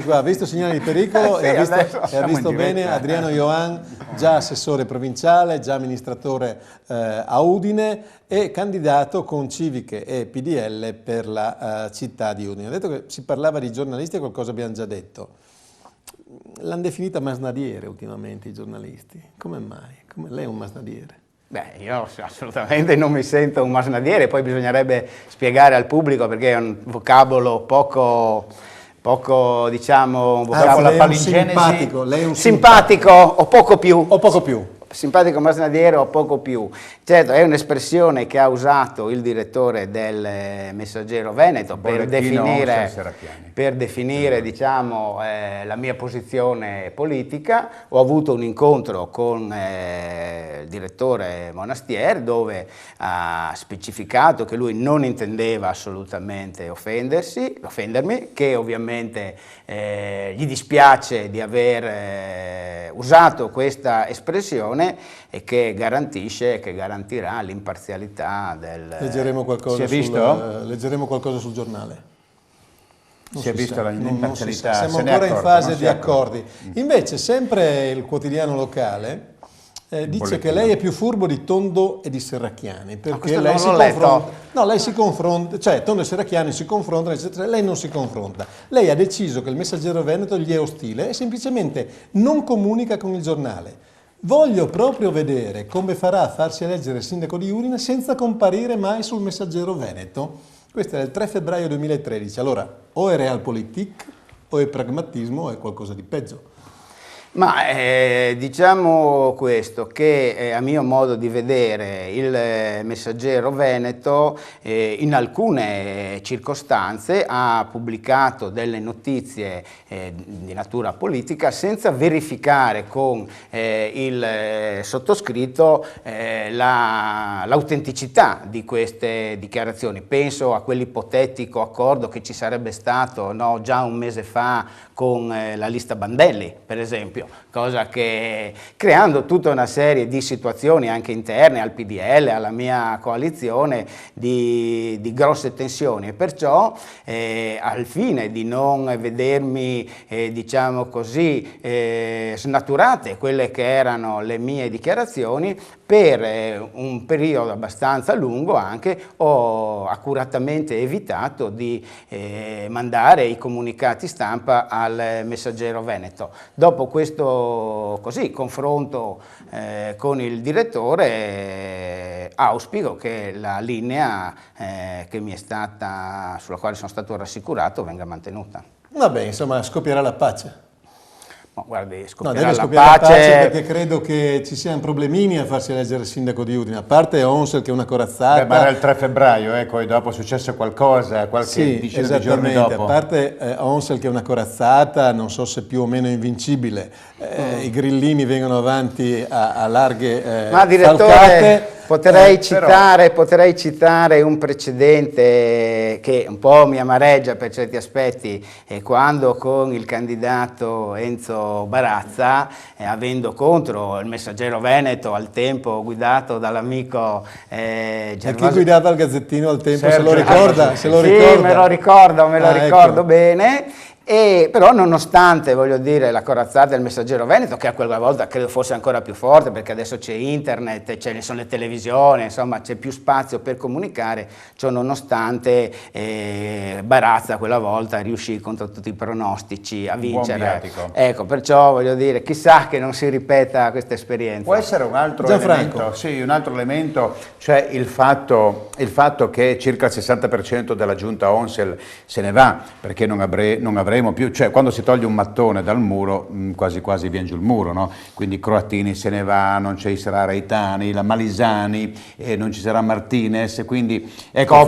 Qua, ha visto segnali di pericolo Sì, e ha visto bene diretta. Adriano Ioan, già assessore provinciale, già amministratore a Udine e candidato con Civiche e PDL per la città di Udine. Ha detto che si parlava di giornalisti e qualcosa abbiamo già detto. L'hanno definita masnadiere ultimamente i giornalisti. Come mai? Lei è un masnadiere? Beh, io assolutamente non mi sento un masnadiere, poi bisognerebbe spiegare al pubblico perché è un vocabolo poco diciamo, un vocabolo simpatico, lei è un simpatico o poco più. O poco più. Simpatico masnadiere o poco più. Certo, è un'espressione che ha usato il direttore del Messaggero Veneto per definire diciamo, la mia posizione politica. Ho avuto un incontro con il direttore Monastier dove ha specificato che lui non intendeva assolutamente offendermi, che ovviamente gli dispiace di aver usato questa espressione e che garantisce e che garantirà l'imparzialità del... Leggeremo qualcosa, leggeremo qualcosa sul giornale. Si è visto l'imparzialità? Siamo ancora in fase di accordi. Invece sempre il quotidiano locale dice che lei è più furbo di Tondo e di Serracchiani, perché lei si confronta. No, lei si confronta, cioè Tondo e Serracchiani si confrontano, eccetera, lei non si confronta. Lei ha deciso che il Messaggero Veneto gli è ostile e semplicemente non comunica con il giornale. Voglio proprio vedere come farà a farsi eleggere il sindaco di Udine senza comparire mai sul Messaggero Veneto. Questo è il 3 febbraio 2013. Allora, o è realpolitik, o è pragmatismo, o è qualcosa di peggio. Ma diciamo questo, che a mio modo di vedere il Messaggero Veneto in alcune circostanze ha pubblicato delle notizie di natura politica senza verificare con il sottoscritto l'autenticità di queste dichiarazioni. Penso a quell'ipotetico accordo che ci sarebbe stato già un mese fa con la lista Bandelli, per esempio, cosa che creando tutta una serie di situazioni anche interne al PDL, alla mia coalizione, di grosse tensioni, e perciò al fine di non vedermi diciamo così snaturate quelle che erano le mie dichiarazioni, per un periodo abbastanza lungo anche ho accuratamente evitato di mandare i comunicati stampa al Messaggero Veneto. Dopo questo confronto con il direttore auspico che la linea che mi è stata, sulla quale sono stato rassicurato, venga mantenuta. Vabbè, insomma, scoppierà la pace. Guardi, deve scoppiare la pace perché credo che ci siano problemini a farsi eleggere il sindaco di Udine, a parte Onsel che è una corazzata. Ma era il 3 febbraio, ecco, e dopo è successo qualcosa, qualche decina di giorni dopo. A parte Onsel che è una corazzata, non so se più o meno invincibile, i grillini vengono avanti a larghe ma direttore, falcate. Potrei citare un precedente che un po' mi amareggia per certi aspetti, quando con il candidato Enzo Barazza, avendo contro il Messaggero Veneto al tempo guidato dall'amico Gervasio. E chi guidava il Gazzettino al tempo, Sergio, se lo ricorda? Sì, me lo ricordo ecco. bene. Però nonostante, voglio dire, la corazzata del Messaggero Veneto, che a quella volta credo fosse ancora più forte perché adesso c'è internet, ci sono le televisioni, insomma c'è più spazio per comunicare, ciò nonostante Barazza quella volta riuscì contro tutti i pronostici a vincere. Ecco, perciò voglio dire, chissà che non si ripeta questa esperienza. Può essere un altro elemento, sì, un altro elemento, cioè il fatto che circa il 60% della giunta Onsel se ne va, perché non avremo più, cioè quando si toglie un mattone dal muro quasi quasi viene giù il muro, no? Quindi Croattini se ne va, non ci sarà Reitani, la Malisani, non ci sarà Martinez, quindi ecco,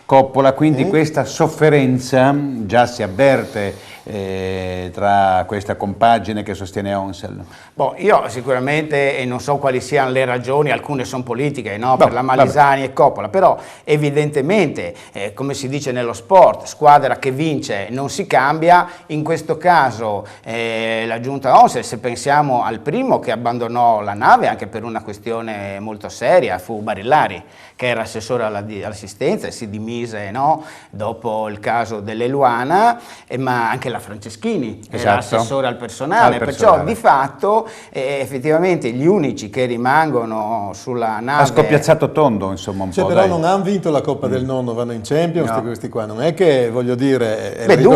Coppola, quindi questa sofferenza già si avverte tra questa compagine che sostiene Onsel. Io sicuramente, e non so quali siano le ragioni, alcune sono politiche, no? Per la Malisani e Coppola, però evidentemente, come si dice nello sport, squadra che vince non si cambia. In questo caso la giunta Onsel, se pensiamo al primo che abbandonò la nave anche per una questione molto seria, fu Barillari, che era assessore all'assistenza e si dimise, no? Dopo il caso dell'Eluana, ma anche la Franceschini era Esatto. assessore al personale, perciò di fatto effettivamente gli unici che rimangono sulla nave... Ha scoppiato tondo, insomma, un po'. Però non hanno vinto la Coppa del Nonno, vanno in Champions, questi qua, non è che, voglio dire, è il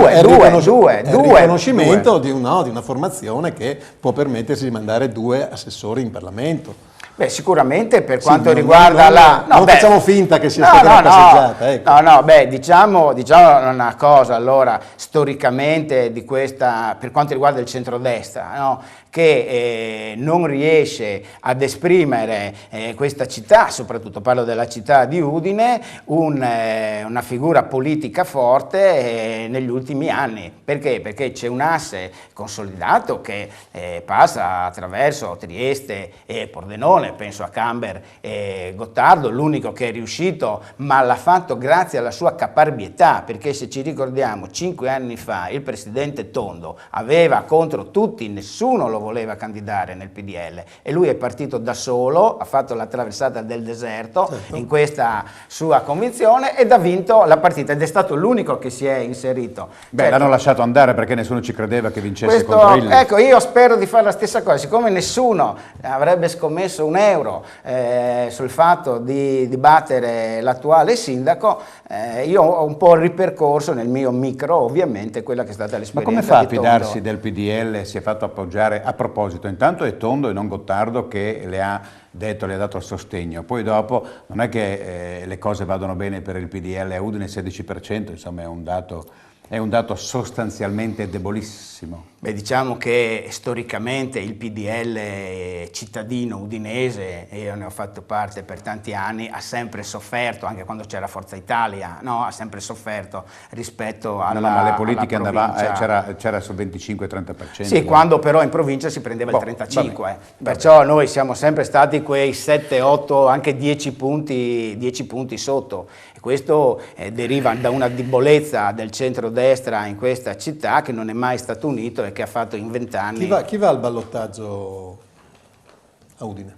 riconoscimento di una formazione che può permettersi di mandare 2 assessori in Parlamento. Beh, sicuramente per quanto riguarda non facciamo finta che sia stata una passeggiata. Ecco. Diciamo una cosa, allora, storicamente di questa, per quanto riguarda il centrodestra, no? Che non riesce ad esprimere questa città, soprattutto parlo della città di Udine, una figura politica forte negli ultimi anni. Perché? Perché c'è un asse consolidato che passa attraverso Trieste e Pordenone, penso a Camber e Gottardo, l'unico che è riuscito, ma l'ha fatto grazie alla sua caparbietà, perché se ci ricordiamo 5 anni fa il presidente Tondo aveva contro tutti, nessuno lo voleva candidare nel PDL e lui è partito da solo, ha fatto la traversata del deserto in questa sua convinzione ed ha vinto la partita ed è stato l'unico che si è inserito. Beh, l'hanno lasciato andare perché nessuno ci credeva che vincesse contro il... Ecco, io spero di fare la stessa cosa, siccome nessuno avrebbe scommesso un euro sul fatto di battere l'attuale sindaco, io ho un po' ripercorso nel mio micro ovviamente quella che è stata l'esperienza. Ma come fa a fidarsi del PDL? Si è fatto appoggiare, a proposito, intanto è Tondo e non Gottardo che le ha dato il sostegno, poi dopo non è che le cose vadano bene per il PDL a Udine, 16%, insomma è un dato sostanzialmente debolissimo. Beh, diciamo che storicamente il PDL cittadino udinese, e io ne ho fatto parte per tanti anni, ha sempre sofferto, anche quando c'era Forza Italia, no? Ha sempre sofferto rispetto alla ma le politiche c'era sul 25-30%. Sì, quando però in provincia si prendeva il 35%. Perciò noi siamo sempre stati quei 7, 8, anche 10 punti sotto. E questo deriva da una debolezza del centrodestra in questa città che non è mai stato unito e che ha fatto in 20 anni. Chi va al ballottaggio a Udine?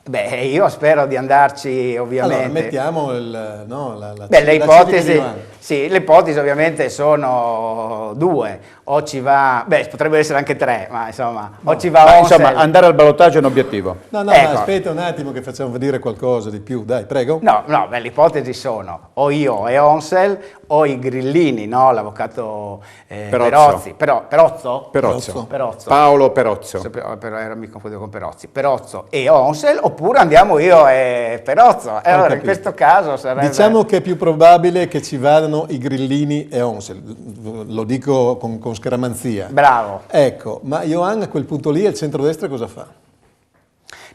Beh, io spero di andarci ovviamente. Allora, mettiamo le ipotesi. Sì, le ipotesi ovviamente sono 2, o ci va, potrebbero essere anche 3, ma insomma, o ci va Onsel. Insomma, andare al ballottaggio è un obiettivo. No, Ecco. ma aspetta un attimo che facciamo dire qualcosa di più, dai, prego. Le ipotesi sono o io e Onsel o i grillini, no? L'avvocato Perozzi. Perozzo? Paolo Perozzo. Però mi confondo con Perozzi. Perozzo e Onsel, oppure andiamo io e Perozzo. Allora in questo caso sarebbe... Diciamo che è più probabile che ci vadano i grillini e Onsel, lo dico con scaramanzia. Bravo. Ecco, ma Ioan a quel punto lì il centrodestra cosa fa?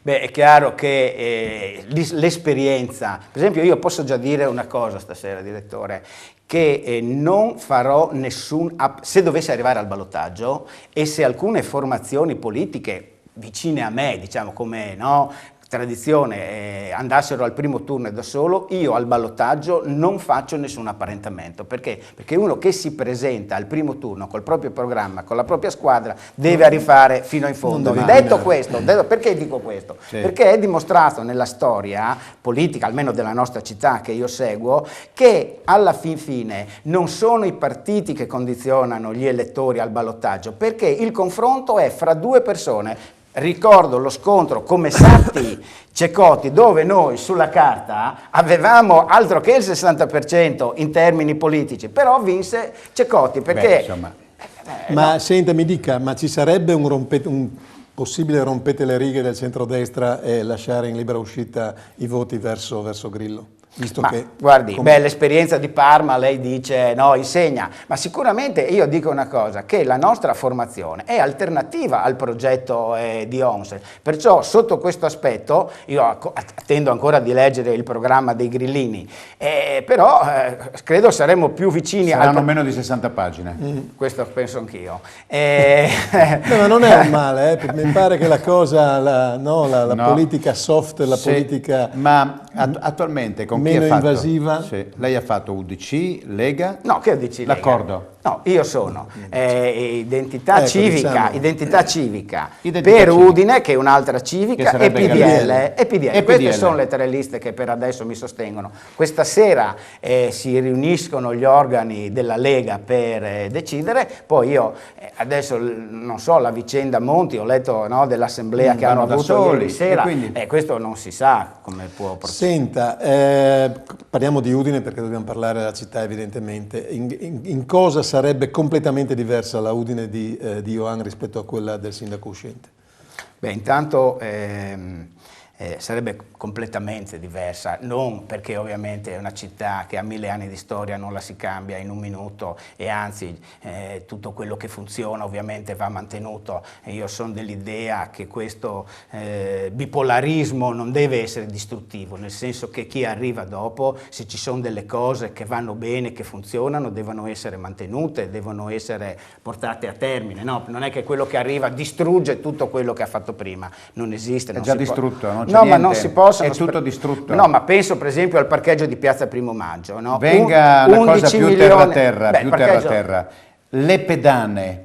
Beh, è chiaro che l'esperienza, per esempio io posso già dire una cosa stasera, direttore, che non farò se dovesse arrivare al ballottaggio e se alcune formazioni politiche vicine a me, diciamo come tradizione, andassero al primo turno da solo, io al ballottaggio non faccio nessun apparentamento. Perché? Perché uno che si presenta al primo turno col proprio programma, con la propria squadra, deve arrivare fino in fondo. Detto questo, perché dico questo? Sì. Perché è dimostrato nella storia politica, almeno della nostra città che io seguo, che alla fin fine non sono i partiti che condizionano gli elettori al ballottaggio, perché il confronto è fra 2 persone. Ricordo lo scontro come Satti-Ceccotti, dove noi sulla carta avevamo altro che il 60% in termini politici, però vinse Ceccotti perché... Ma senta, mi dica, ma ci sarebbe un possibile rompete le righe del centrodestra e lasciare in libera uscita i voti verso Grillo? Visto che, guardi, l'esperienza di Parma, lei dice insegna, ma sicuramente io dico una cosa, che la nostra formazione è alternativa al progetto di Onsel, perciò sotto questo aspetto io attendo ancora di leggere il programma dei grillini, però credo saremo più vicini. Saranno meno di 60 pagine. Questo penso anch'io. Ma non è un male, mi pare che la cosa, la politica soft, la politica... Ma attualmente con meno invasiva. Sì. Lei ha fatto UDC, Lega? No, che UDC? L'accordo? No, io sono identità civica, Identità per civica. Udine, che è un'altra civica, e PDL. E Queste PDL. sono le tre liste che per adesso mi sostengono. Questa sera si riuniscono gli organi della Lega per decidere, poi io adesso non so la vicenda Monti, ho letto, no, dell'assemblea che hanno da avuto soli, ieri sera, e quindi? questo non si sa come può procedere. Senta, parliamo di Udine perché dobbiamo parlare della città evidentemente. In cosa sarebbe completamente diversa la Udine di Ioan rispetto a quella del sindaco uscente? Beh, intanto sarebbe completamente diversa, non perché ovviamente è una città che ha 1000 anni di storia, non la si cambia in un minuto, e anzi tutto quello che funziona ovviamente va mantenuto. E io sono dell'idea che questo bipolarismo non deve essere distruttivo, nel senso che chi arriva dopo, se ci sono delle cose che vanno bene, che funzionano, devono essere mantenute, devono essere portate a termine, no? Non è che quello che arriva distrugge tutto quello che ha fatto prima, non esiste. È già distrutto, no? No, ma non si possono. È tutto distrutto. No, ma penso per esempio al parcheggio di Piazza Primo Maggio. No? Venga una cosa 11 più milioni. terra-terra, Beh, più parcheggio- terra-terra. Le pedane.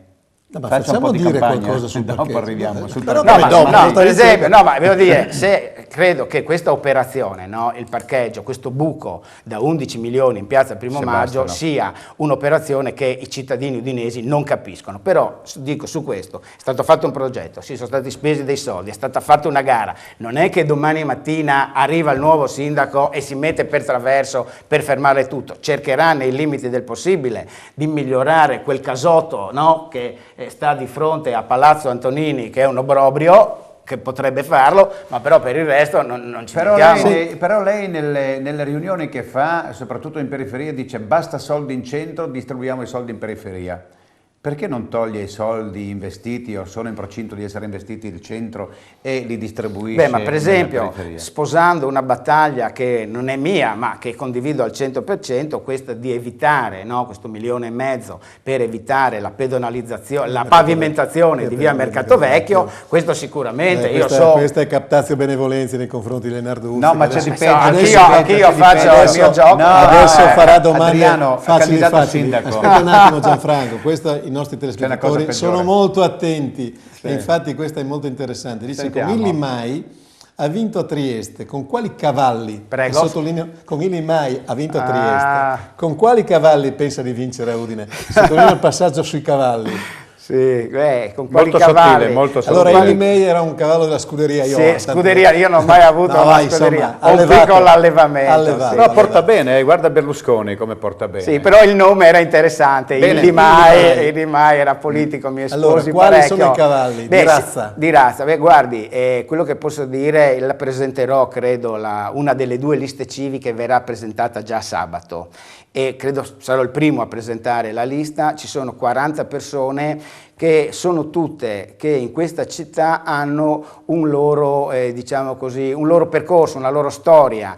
No, ma Faccia un po' facciamo di dire campagna, qualcosa sul dopo parcheggio. arriviamo sul Però parcheggio. No, poi dopo, per esempio, no, ma devo dire, se credo che questa operazione, no, il parcheggio, questo buco da 11 milioni in piazza Primo Se Maggio, bastano. sia un'operazione che i cittadini udinesi non capiscono. Però dico, su questo è stato fatto un progetto, sì, sono stati spesi dei soldi, è stata fatta una gara. Non è che domani mattina arriva il nuovo sindaco e si mette per traverso per fermare tutto. Cercherà nei limiti del possibile di migliorare quel casotto, no, che sta di fronte a Palazzo Antonini, che è un obbrobrio, che potrebbe farlo, ma però per il resto non ci mettiamo. Però lei nelle riunioni che fa, soprattutto in periferia, dice basta soldi in centro, distribuiamo i soldi in periferia. Perché non toglie i soldi investiti o sono in procinto di essere investiti il centro e li distribuisce? Beh, ma per esempio, nella periferia? sposando una battaglia che non è mia, ma che condivido al 100%, questa di evitare, no, questo 1,5 milioni per evitare la pedonalizzazione, la pavimentazione di via Mercato Vecchio, questo sicuramente Questa è captazio benevolenza nei confronti di Leonardo Uzzi. No, ma c'è Adesso- di peggio. Anch'io faccio il mio gioco. No, adesso farà domande Adriano, facili. candidato sindaco. Aspetta un attimo Gianfranco, i nostri C'è una telespettatori cosa sono peggiore. molto attenti, Sì. e infatti questa è molto interessante. Dice Sentiamo. con Illimai ha vinto a Trieste, con quali cavalli? Prego. E sottolineo, con Illimai ha vinto a Ah. Trieste, con quali cavalli pensa di vincere a Udine? Sottolineo il passaggio sui cavalli. Sì, con quali Molto cavalli? sottile, molto sottile. Allora Illimai era un cavallo della scuderia Ioan. Sì, scuderia, io non ho mai avuto una scuderia, ho un piccolo allevamento. allevato. No, porta bene, guarda Berlusconi come porta bene. Sì, però il nome era interessante, Bene, Illimai era politico, mi esposi Allora, quali parecchio. sono i cavalli? Di razza? Di razza, beh, guardi, quello che posso dire, la presenterò, credo, una delle 2 liste civiche verrà presentata già sabato, e credo sarò il primo a presentare la lista. Ci sono 40 persone che sono tutte, che in questa città hanno un loro, diciamo così, un loro percorso, una loro storia,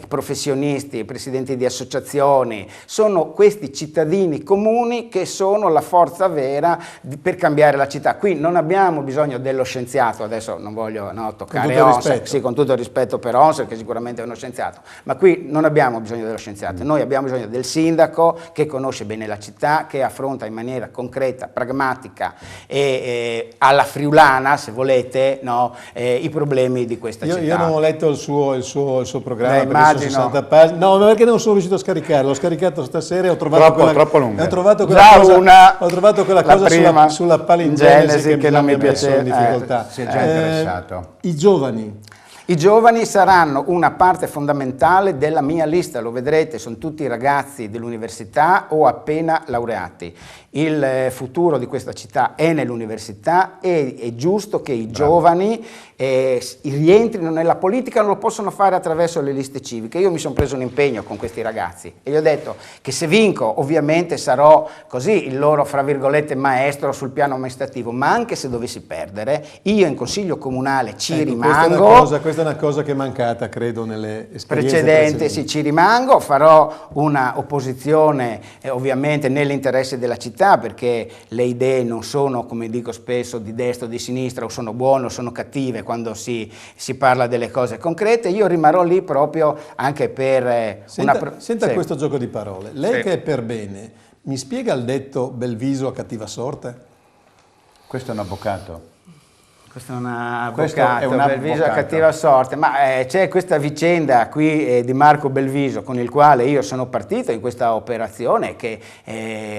professionisti, presidenti di associazioni, sono questi cittadini comuni che sono la forza vera per cambiare la città. Qui non abbiamo bisogno dello scienziato, adesso non voglio toccare Onser, sì, con tutto il rispetto per Onser, che sicuramente è uno scienziato, ma qui non abbiamo bisogno dello scienziato, noi abbiamo bisogno del sindaco che conosce bene la città, che affronta in maniera concreta, pragmatica e alla friulana, se volete, no, i problemi di questa città. Io non ho letto il suo programma, perché immagino. sono 60 pagine. No, ma perché non sono riuscito a scaricarlo? L'ho scaricato stasera e ho trovato Troppo lunga. Ho trovato Già quella la cosa prima, sulla palingenesi che non mi ha messo in piace. difficoltà. Si è già interessato. I giovani. I giovani saranno una parte fondamentale della mia lista, lo vedrete, sono tutti ragazzi dell'università o appena laureati. Il futuro di questa città è nell'università e è giusto che i giovani rientrino nella politica, non lo possono fare attraverso le liste civiche. Io mi sono preso un impegno con questi ragazzi e gli ho detto che se vinco ovviamente sarò così il loro, fra virgolette, maestro sul piano amministrativo, ma anche se dovessi perdere, io in consiglio comunale ci rimango. Questa è una cosa che è mancata, credo, nelle esperienze precedente, sì, ci rimango, farò una opposizione ovviamente nell'interesse della città, perché le idee non sono, come dico spesso, di destra o di sinistra, o sono buone o sono cattive quando si parla delle cose concrete. Io rimarrò lì proprio anche per Senta sì. questo gioco di parole. Lei Sì. che è per bene, Mi spiega il detto bel viso a cattiva sorte? Questo è un avvocato. Questo è un avvocato, Questo è un Belviso a avvocato. cattiva sorte, ma c'è questa vicenda qui di Marco Belviso con il quale io sono partito in questa operazione che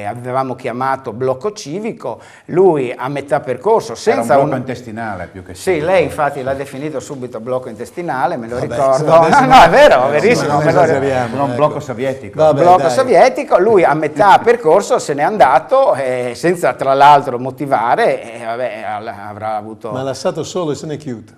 avevamo chiamato blocco civico, lui a metà percorso senza Era un blocco intestinale più che Sì, lei infatti l'ha definito subito blocco intestinale, me lo ricordo. adesso No, è vero, verissimo. non me lo ricordo. esageriamo, Era un ecco. blocco sovietico. Vabbè, Blocco dai. sovietico, lui a metà percorso se n'è andato senza tra l'altro motivare e vabbè, avrà avuto... Ma ha lasciato solo e se n'è chiuso.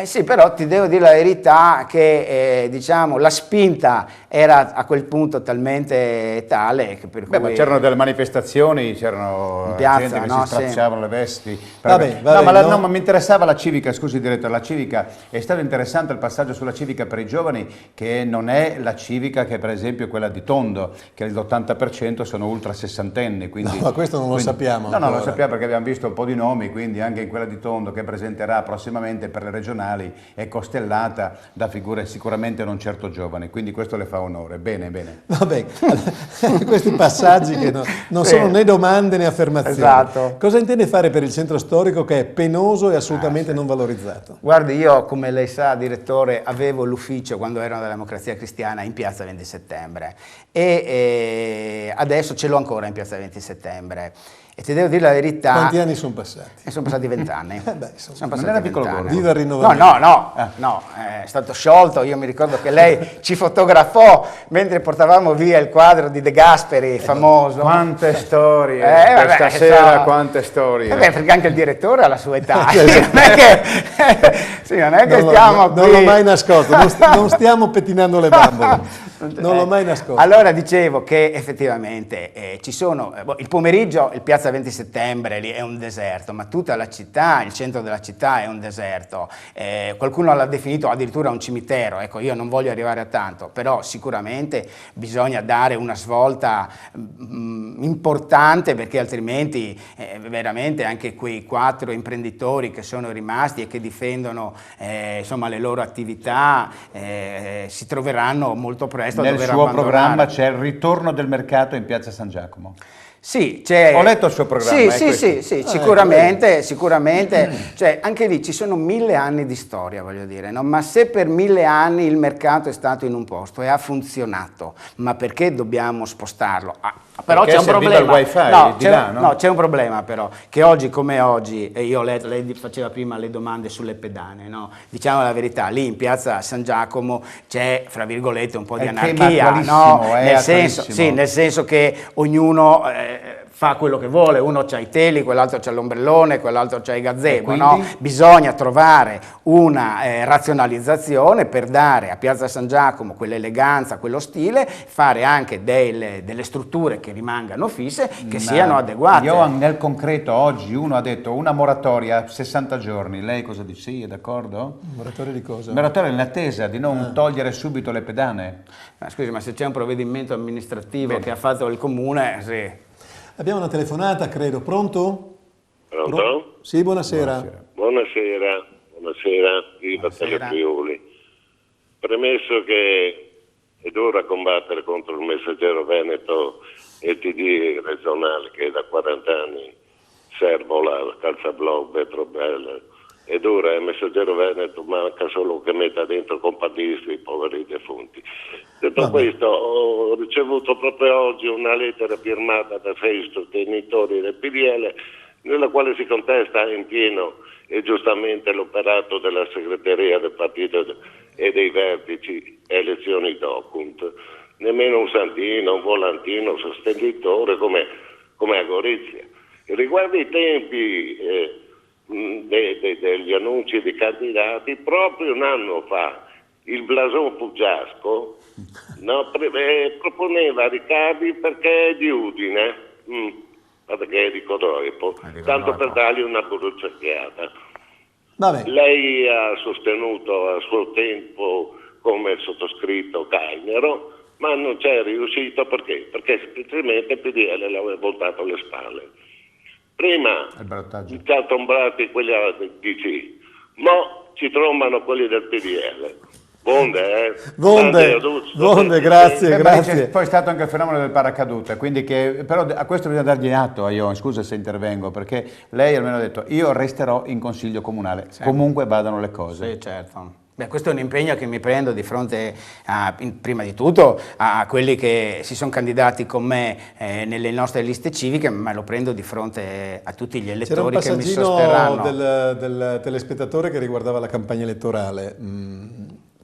Sì, però ti devo dire la verità che diciamo, la spinta era a quel punto talmente tale che per Beh, cui... ma c'erano delle manifestazioni, c'erano In piazza, gente che no, si straziavano le vesti. Vabbè, No, ma, no. no, ma mi interessava la civica, scusi direttore, la civica, è stato interessante il passaggio sulla civica per i giovani, che non è la civica che per esempio è quella di Tondo, che l'80% sono ultra sessantenni. Quindi, No, ma questo non lo sappiamo No, no, lo ancora. sappiamo perché abbiamo visto un po' di nomi, quindi anche in quella di Tondo che presenterà prossimamente per le regionali è costellata da figure sicuramente non certo giovani, quindi questo le fa onore. Bene, bene. Vabbè, questi passaggi che non sono né domande né affermazioni. Esatto. Cosa intende fare per il centro storico che è penoso e assolutamente non valorizzato? Guardi, io come lei sa, direttore, avevo l'ufficio quando ero nella Democrazia Cristiana in Piazza 20 Settembre e adesso ce l'ho ancora in Piazza 20 Settembre. E ti devo dire la verità... Quanti anni sono passati? Sono passati 20 anni. Beh, insomma, Sono non passati era piccolo 20 anni. gorgo. Viva il rinnovamento. No, è stato sciolto. Io mi ricordo che lei ci fotografò mentre portavamo via il quadro di De Gasperi, famoso. Quante storie, vabbè, questa sera so- quante storie. Vabbè, perché anche il direttore ha la sua età. non è che, sì, non è che stiamo qui... Non l'ho mai nascosto, non stiamo pettinando le bambole. Non l'ho mai nascosto. Allora dicevo che effettivamente ci sono, il pomeriggio il Piazza 20 Settembre lì è un deserto, ma tutta la città, il centro della città è un deserto. Qualcuno l'ha definito addirittura un cimitero, ecco io non voglio arrivare a tanto, però sicuramente bisogna dare una svolta importante perché altrimenti veramente anche quei 4 imprenditori che sono rimasti e che difendono insomma, le loro attività si troveranno molto presto a Nel dover suo abbandonare. programma c'è il ritorno del mercato in Piazza San Giacomo. Sì, c'è... Ho letto il suo programma, Sì, è sì, questo. sì, sicuramente, cioè, anche lì ci sono 1000 anni di storia, voglio dire, no? Ma se per 1000 anni il mercato è stato in un posto e ha funzionato, ma perché dobbiamo spostarlo? Però Perché c'è un serviva problema. il wifi di là, no? No, c'è un problema però, che oggi come oggi, e io ho letto, lei faceva prima le domande sulle pedane, no? Diciamo la verità, lì in Piazza San Giacomo c'è, fra virgolette, un po' di È tema anarchia, attualissimo, no? è Nel senso, attualissimo. sì, nel senso che ognuno fa quello che vuole, uno c'ha i teli, quell'altro c'ha l'ombrellone, quell'altro c'ha i gazebo, E no? quindi? Bisogna trovare una razionalizzazione per dare a Piazza San Giacomo quell'eleganza, quello stile, fare anche delle strutture che rimangano fisse, che siano adeguate. Io nel concreto oggi uno ha detto una moratoria 60 giorni, lei cosa dice? Sì, è d'accordo? Moratoria di cosa? Moratoria in attesa di non togliere subito le pedane. Scusi, ma se c'è un provvedimento amministrativo che ha fatto il comune, sì. Abbiamo una telefonata, credo. Pronto? Pronto? Sì, buonasera. Buonasera, viva Telefriuli. Premesso che è dura combattere contro il Messaggero Veneto e il TD regionale che da 40 anni servo la calzablog, Vetrobel, è dura, il Messaggero Veneto manca solo che metta dentro compagnisti i poveri defunti. Detto questo, ho ricevuto proprio oggi una lettera firmata da 6 sostenitori del PDL nella quale si contesta in pieno e giustamente l'operato della segreteria del partito e dei vertici elezioni DOCUNT. Nemmeno un santino, un volantino, un sostenitore come a Gorizia. Riguardo i tempi degli annunci di candidati, proprio un anno fa il Blason Fuggiasco proponeva Riccardi perché è di Udine, perché è di Codroipo, tanto per dargli una bruciacchiata. Vabbè. Lei ha sostenuto a suo tempo come il sottoscritto Cainero, ma non c'è riuscito perché semplicemente il PDL le aveva voltato le spalle. Prima ci ha tombrati quelli del DC, mo ci trombano quelli del PDL. Bonde, grazie, grazie. Poi è stato anche il fenomeno del paracadute, quindi però a questo bisogna dargli atto a Ion, scusa se intervengo, perché lei almeno ha detto io resterò in consiglio comunale, comunque vadano le cose. Sì, certo. Beh, questo è un impegno che mi prendo di fronte prima di tutto a quelli che si sono candidati con me nelle nostre liste civiche, ma lo prendo di fronte a tutti gli elettori che mi sosterranno. C'era un passaggino del telespettatore che riguardava la campagna elettorale.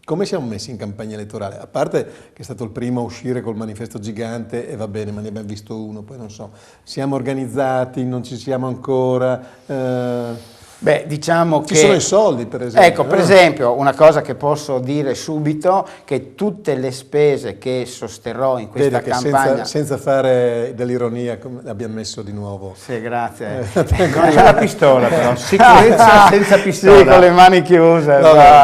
Come siamo messi in campagna elettorale? A parte che è stato il primo a uscire col manifesto gigante e va bene, ma ne abbiamo visto uno, poi non so. Siamo organizzati, non ci siamo ancora... Beh, diciamo ci sono i soldi, per esempio. Ecco, per esempio, una cosa che posso dire subito, che tutte le spese che sosterrò in questa campagna... Senza fare dell'ironia, abbiamo messo di nuovo... Sì, grazie. Non c'è la pistola, però. Sicurezza senza pistola. Sì, con le mani chiuse.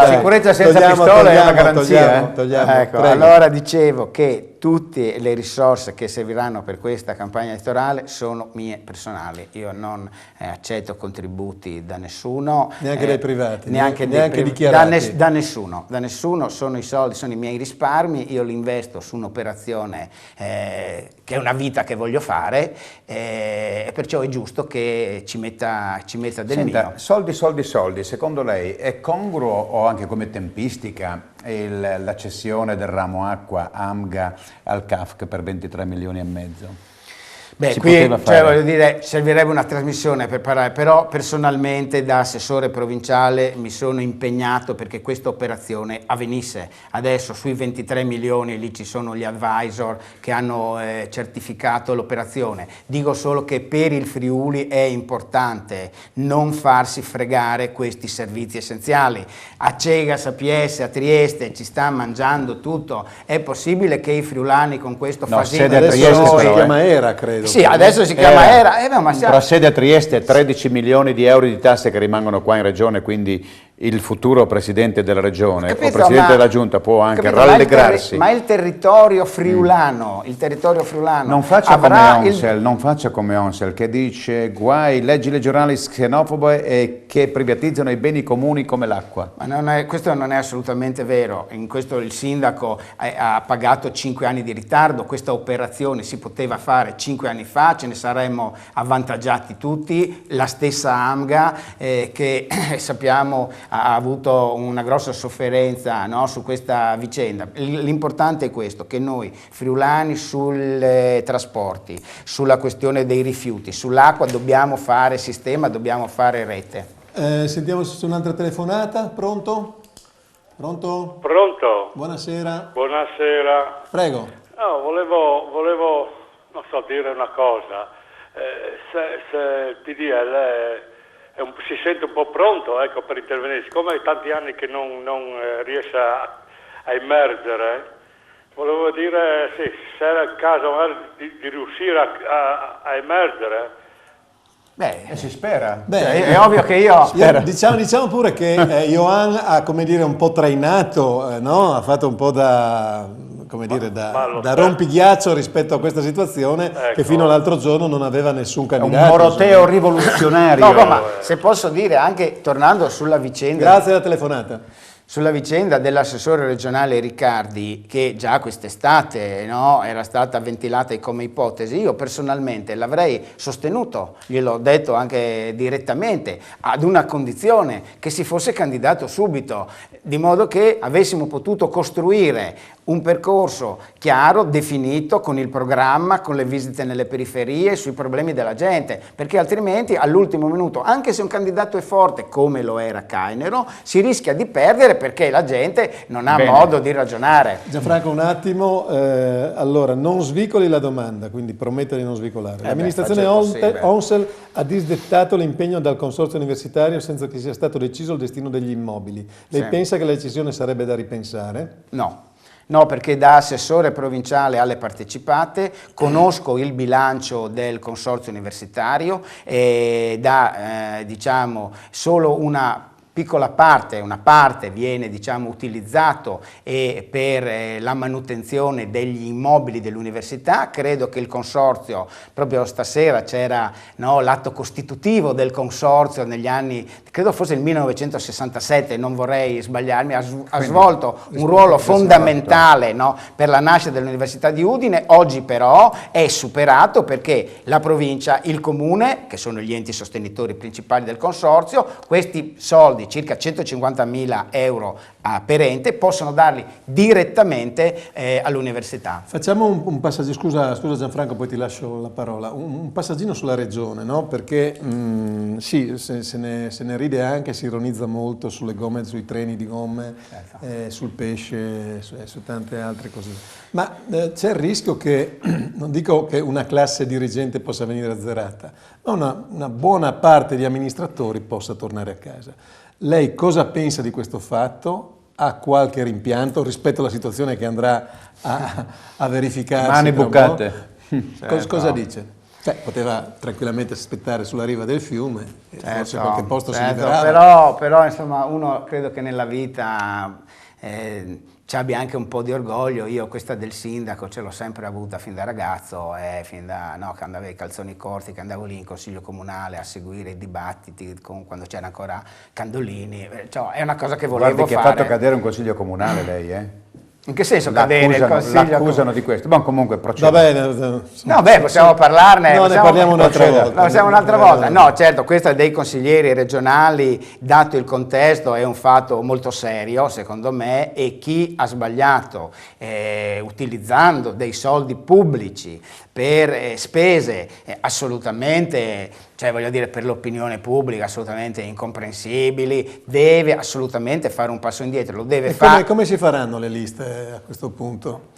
Sicurezza senza pistola è una garanzia. Ecco, allora dicevo che tutte le risorse che serviranno per questa campagna elettorale sono mie personali. Io non accetto contributi da nessuno. Neanche dai privati? Neanche dichiarati? Da nessuno. Sono i soldi, sono i miei risparmi, io li investo su un'operazione che è una vita che voglio fare e perciò è giusto che ci metta del mio. Soldi, secondo lei è congruo o anche come tempistica la cessione del ramo acqua AMGA al CAFC per 23 milioni e mezzo? Beh, qui voglio dire, servirebbe una trasmissione per parlare, però personalmente da assessore provinciale mi sono impegnato perché questa operazione avvenisse. Adesso sui 23 milioni lì ci sono gli advisor che hanno certificato l'operazione. Dico solo che per il Friuli è importante non farsi fregare questi servizi essenziali. A Cegas, a Piesse, a Trieste ci sta mangiando tutto. È possibile che i friulani con questo fascino... Adesso si chiama ERA, credo. Sì, adesso si chiama ERA. Ma tra sede a Trieste 13 milioni di euro di tasse che rimangono qua in regione, quindi il futuro presidente della regione o presidente della giunta può anche rallegrarsi. Ma il territorio friulano, non faccia come Onsel che dice guai, leggi regionali xenofobe e che privatizzano i beni comuni come l'acqua. Ma questo non è assolutamente vero. In questo il sindaco ha pagato 5 anni di ritardo. Questa operazione si poteva fare 5 anni fa, ce ne saremmo avvantaggiati tutti. La stessa AMGA che sappiamo ha avuto una grossa sofferenza, no, su questa vicenda. L'importante è questo, che noi friulani sui trasporti, sulla questione dei rifiuti, sull'acqua dobbiamo fare sistema, dobbiamo fare rete. Sentiamo se c'è un'altra telefonata. Pronto? Pronto? Pronto? Buonasera. Buonasera. Prego. No, volevo non so, dire una cosa. Se il PDL si sente un po' pronto, ecco, per intervenire, siccome è tanti anni che non riesce a emergere, volevo dire sì, se era il caso di riuscire a emergere. Beh, si spera. Beh, è ovvio che io diciamo pure che Ioan ha, come dire, un po' trainato, no? Ha fatto un po' da rompighiaccio rispetto a questa situazione, ecco, che fino all'altro giorno non aveva nessun candidato. Un moroteo rivoluzionario. No, ma se posso dire, anche tornando sulla vicenda... Grazie alla telefonata. Sulla vicenda dell'assessore regionale Riccardi, che già quest'estate, no, era stata ventilata come ipotesi, io personalmente l'avrei sostenuto, gliel'ho detto anche direttamente, ad una condizione, che si fosse candidato subito, di modo che avessimo potuto costruire un percorso chiaro, definito, con il programma, con le visite nelle periferie, sui problemi della gente, perché altrimenti all'ultimo minuto, anche se un candidato è forte, come lo era Cainero, si rischia di perdere perché la gente non ha modo di ragionare. Gianfranco, un attimo, allora, non svicoli la domanda, quindi prometta di non svicolare. L'amministrazione Onsel ha disdettato l'impegno dal consorzio universitario senza che sia stato deciso il destino degli immobili. Lei pensa che la decisione sarebbe da ripensare? No, perché da assessore provinciale alle partecipate conosco il bilancio del consorzio universitario e da diciamo solo una piccola parte, una parte viene diciamo utilizzato per la manutenzione degli immobili dell'università. Credo che il consorzio, proprio stasera c'era l'atto costitutivo del consorzio negli anni, credo fosse il 1967, non vorrei sbagliarmi, ha svolto un ruolo fondamentale per la nascita dell'Università di Udine. Oggi però è superato perché la provincia, il comune, che sono gli enti sostenitori principali del consorzio, questi soldi, circa 150.000 euro per ente, possono darli direttamente all'università. Facciamo un passaggio, scusa Gianfranco, poi ti lascio la parola, un passaggino sulla regione, no? Perché sì, se ne ride anche, si ironizza molto sulle gomme, sui treni di gomme, sul pesce, su tante altre cose. Ma c'è il rischio che, non dico che una classe dirigente possa venire azzerata, ma una buona parte di amministratori possa tornare a casa. Lei cosa pensa di questo fatto? Ha qualche rimpianto rispetto alla situazione che andrà a verificarsi? Mani bucate. Cosa dice? Poteva tranquillamente aspettare sulla riva del fiume e forse qualche posto si liberava. Però insomma uno credo che nella vita ci abbia anche un po' di orgoglio. Io questa del sindaco ce l'ho sempre avuta fin da ragazzo, fin da che andavo ai calzoni corti, che andavo lì in consiglio comunale a seguire i dibattiti quando c'era ancora Candolini, è una cosa che volevo fare. Guardi che ha fatto cadere un consiglio comunale lei, In che senso cadere il consiglio? L'accusano di questo, ma comunque procede. Va bene, possiamo parlarne. No, ne parliamo un'altra volta. Possiamo un'altra volta. No, certo, questo dei consiglieri regionali, dato il contesto, è un fatto molto serio, secondo me, e chi ha sbagliato utilizzando dei soldi pubblici per spese assolutamente, voglio dire, per l'opinione pubblica assolutamente incomprensibili, deve assolutamente fare un passo indietro, lo deve fare. Come si faranno le liste a questo punto?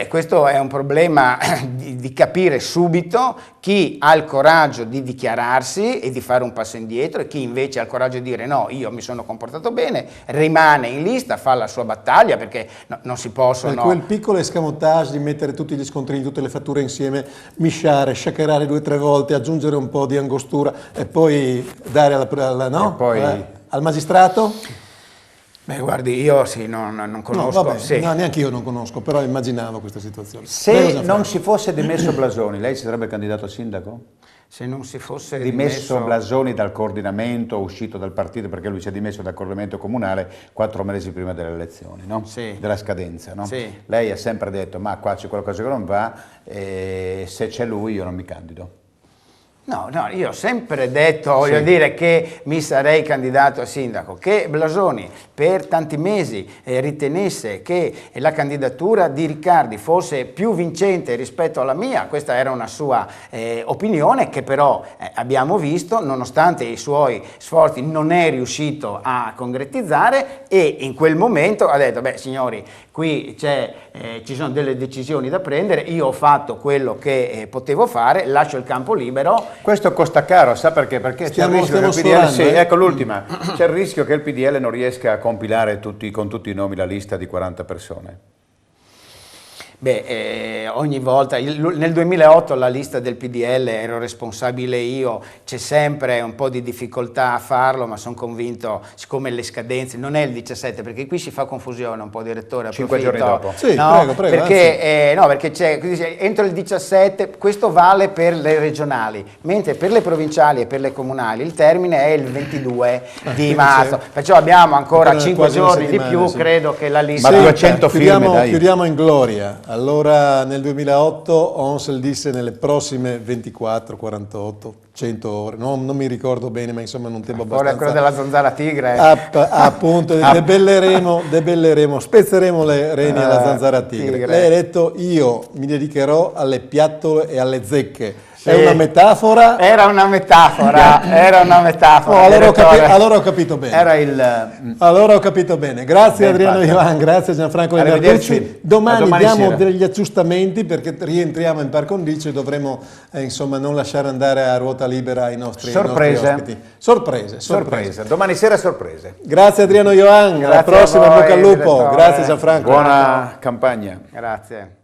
Questo è un problema di capire subito chi ha il coraggio di dichiararsi e di fare un passo indietro e chi invece ha il coraggio di dire no, io mi sono comportato bene, rimane in lista, fa la sua battaglia, perché non si possono... Quel piccolo escamotage di mettere tutti gli scontrini, tutte le fatture insieme, misciare, shakerare 2 o 3 volte, aggiungere un po' di angostura e poi dare al magistrato? Guardi, io non conosco. No, neanche io non conosco, però immaginavo questa situazione. Se non si fosse dimesso Blasoni, lei si sarebbe candidato a sindaco? Se non si fosse dimesso Blasoni dal coordinamento, uscito dal partito, perché lui si è dimesso dal coordinamento comunale 4 mesi prima delle elezioni, no? Sì. Della scadenza, no? Sì. Lei ha sempre detto, ma qua c'è qualcosa che non va, e se c'è lui io non mi candido. No, io ho sempre detto, voglio dire, che mi sarei candidato a sindaco, che Blasoni per tanti mesi ritenesse che la candidatura di Riccardi fosse più vincente rispetto alla mia, questa era una sua opinione che però abbiamo visto, nonostante i suoi sforzi non è riuscito a concretizzare, e in quel momento ha detto, signori, qui ci sono delle decisioni da prendere, io ho fatto quello che potevo fare, lascio il campo libero. Questo costa caro, sa perché? Perché c'è il rischio che il PDL, ecco l'ultima, c'è il rischio che il PDL non riesca a compilare con tutti i nomi la lista di 40 persone. Ogni volta, nel 2008 la lista del PDL ero responsabile io, c'è sempre un po' di difficoltà a farlo, ma sono convinto, siccome le scadenze, non è il 17, perché qui si fa confusione un po', direttore, 5 giorni dopo. Sì, no, prego, perché c'è, entro il 17, questo vale per le regionali, mentre per le provinciali e per le comunali il termine è il 22 di marzo, perciò abbiamo ancora 5 giorni di più, credo che la lista... Ma 200 firme, dai. Chiudiamo in gloria. Allora nel 2008 ONSEL disse nelle prossime 24, 48, 100 ore, non mi ricordo bene, ma insomma in un tempo abbastanza... Ora quello della zanzara tigre. Appunto, debelleremo, spezzeremo le reni alla zanzara tigre. Lei ha detto io mi dedicherò alle piattole e alle zecche. È una metafora? Era una metafora, No, allora ho capito bene. Allora ho capito bene. Grazie Adriano Ioan, grazie Gianfranco Lenarducci. Domani diamo degli aggiustamenti perché rientriamo in par condicio e dovremo non lasciare andare a ruota libera i nostri ospiti. Sorprese. Domani sera sorprese. Grazie Adriano Ioan, alla prossima, bocca al lupo. Grazie Gianfranco. Buona campagna. Grazie.